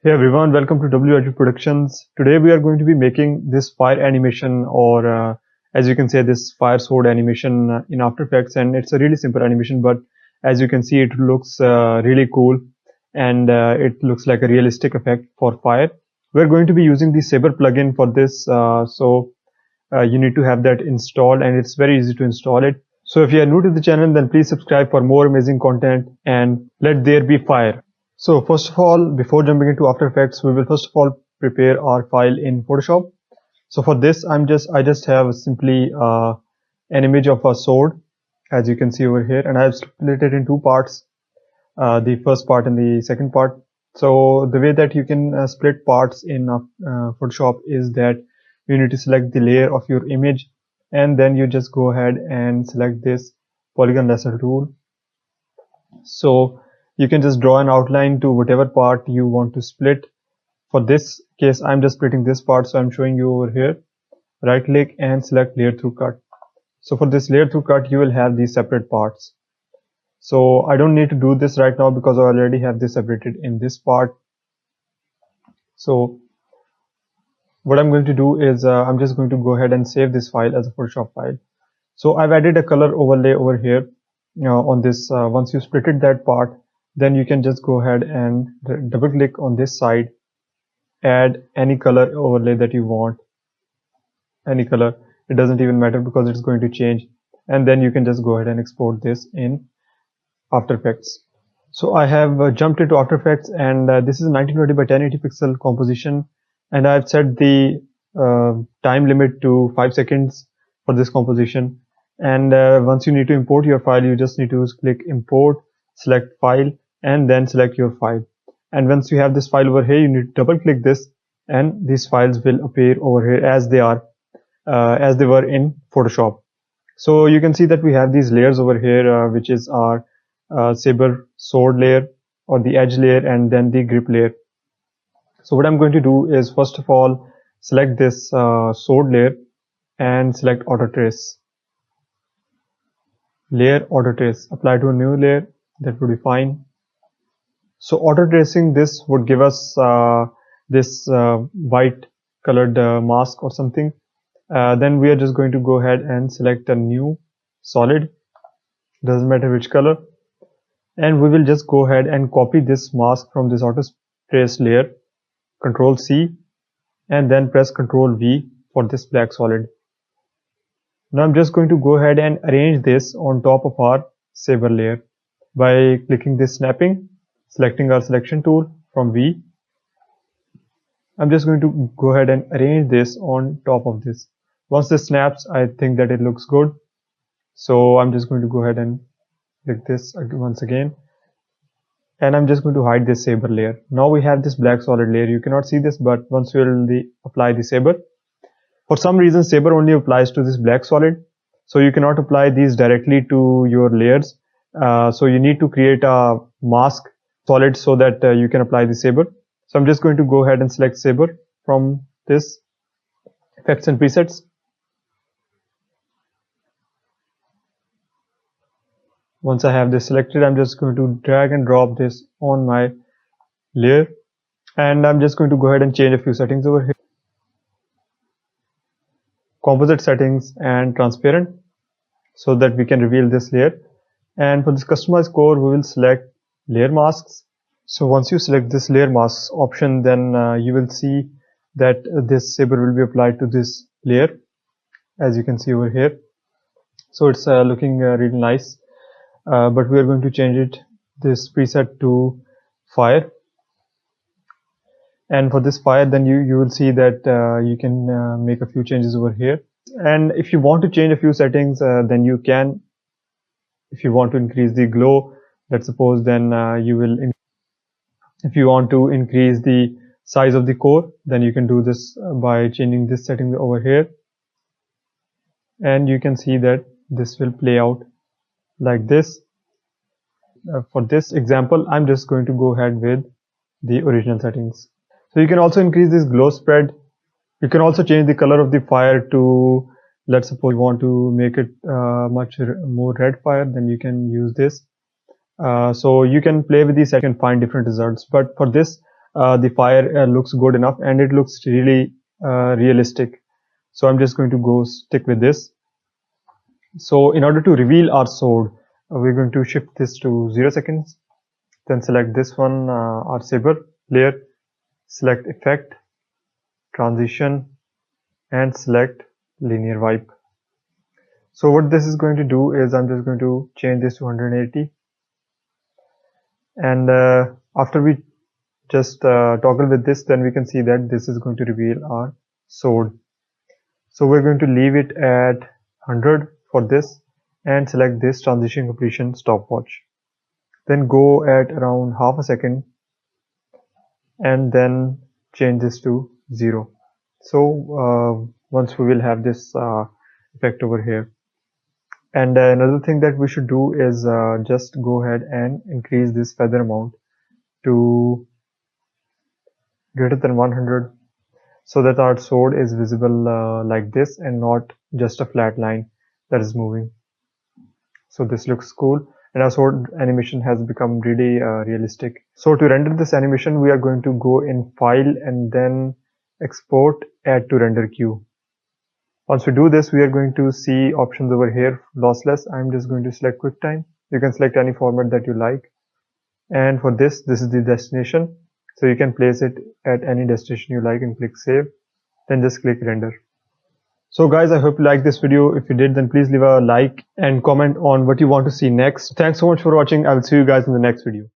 Hey everyone, welcome to whbproductions. Today we are going to be making this fire animation, or as you can say, this fire sword animation in After Effects. And it's a really simple animation, but as you can see, it looks really cool, and it looks like a realistic effect for fire. We're going to be using the Saber plugin for this, so you need to have that installed, and it's very easy to install it. So if you are new to the channel, then please subscribe for more amazing content, and let there be fire. So first of all, before jumping into After Effects, we will first of all prepare our file in Photoshop. So for this, I just have simply an image of a sword, as you can see over here, and I've split it in two parts, the first part and the second part. So the way that you can split parts in Photoshop is that you need to select the layer of your image, and then you just go ahead and select this polygon lasso tool. So you can just draw an outline to whatever part you want to split. For this case, I'm just splitting this part, so I'm showing you over here. Right click and select layer through cut. So for this layer through cut, you will have these separate parts. So I don't need to do this right now because I already have this separated in this part. So what I'm going to do is I'm just going to go ahead and save this file as a Photoshop file. So I've added a color overlay over here on this. Once you splitted that part, then you can just go ahead and double click on this side, add any color overlay that you want, any color. It doesn't even matter because it's going to change, and then you can just go ahead and export this in After Effects. So I have jumped into After Effects, and this is a 1920 by 1080 pixel composition, and I've set the time limit to 5 seconds for this composition. And once you need to import your file, you just need to click import, select file, and then select your file. And once you have this file over here, you need to double click this, and these files will appear over here as they are, as they were in Photoshop. So you can see that we have these layers over here, which is our saber sword layer, or the edge layer, and then the grip layer. So what I'm going to do is first of all select this sword layer and select auto trace. Layer auto trace, apply to a new layer, that would be fine. So auto tracing this would give us this white colored mask or something. Then we are just going to go ahead and select a new solid, doesn't matter which color, and we will just go ahead and copy this mask from this auto trace layer, Control C, and then press Control V for this black solid. Now I'm just going to go ahead and arrange this on top of our saber layer by clicking this snapping, selecting our selection tool from V. I'm just going to go ahead and arrange this on top of this. Once this snaps, I think that it looks good. So I'm just going to go ahead and click this once again. And I'm just going to hide this saber layer. Now we have this black solid layer. You cannot see this, but once we will apply the saber, for some reason saber only applies to this black solid. So you cannot apply these directly to your layers. So you need to create a mask solid so that you can apply the saber. So I'm just going to go ahead and select saber from this effects and presets. Once I have this selected, I'm just going to drag and drop this on my layer, and I'm just going to go ahead and change a few settings over here. Composite settings and transparent, so that we can reveal this layer. And for this customize core, we will select layer masks. So once you select this layer masks option, then you will see that this saber will be applied to this layer, as you can see over here. So it's looking really nice. But we are going to change this preset to fire, and for this fire, then you will see that you can make a few changes over here. And if you want to change a few settings, then you can. If you want to increase the glow, let's suppose, then you will. If you want to increase the size of the core, then you can do this by changing this setting over here, and you can see that this will play out like this. For this example, I'm just going to go ahead with the original settings. So you can also increase this glow spread. You can also change the color of the fire to, let's suppose you want to make it much more red fire, then you can use this. So you can play with these and find different results. But for this, the fire looks good enough and it looks really realistic. So I'm just going to go stick with this. So in order to reveal our sword, we're going to shift this to 0 seconds. Then select this one, our saber layer, select effect, transition, and select linear wipe. So what this is going to do is I'm just going to change this to 180. And after we just toggle with this, then we can see that this is going to reveal our sword. So we're going to leave it at 100 for this and select this transition completion stopwatch. Then go at around half a second and then change this to 0. So once we will have this effect over here. And another thing that we should do is just go ahead and increase this feather amount to greater than 100 so that our sword is visible like this and not just a flat line that is moving. So this looks cool and our sword animation has become really realistic. So to render this animation, we are going to go in File and then Export, Add to Render Queue. Once we do this, we are going to see options over here, lossless. I'm just going to select QuickTime. You can select any format that you like. And for this is the destination. So you can place it at any destination you like and click Save. Then just click Render. So guys, I hope you liked this video. If you did, then please leave a like and comment on what you want to see next. Thanks so much for watching. I will see you guys in the next video.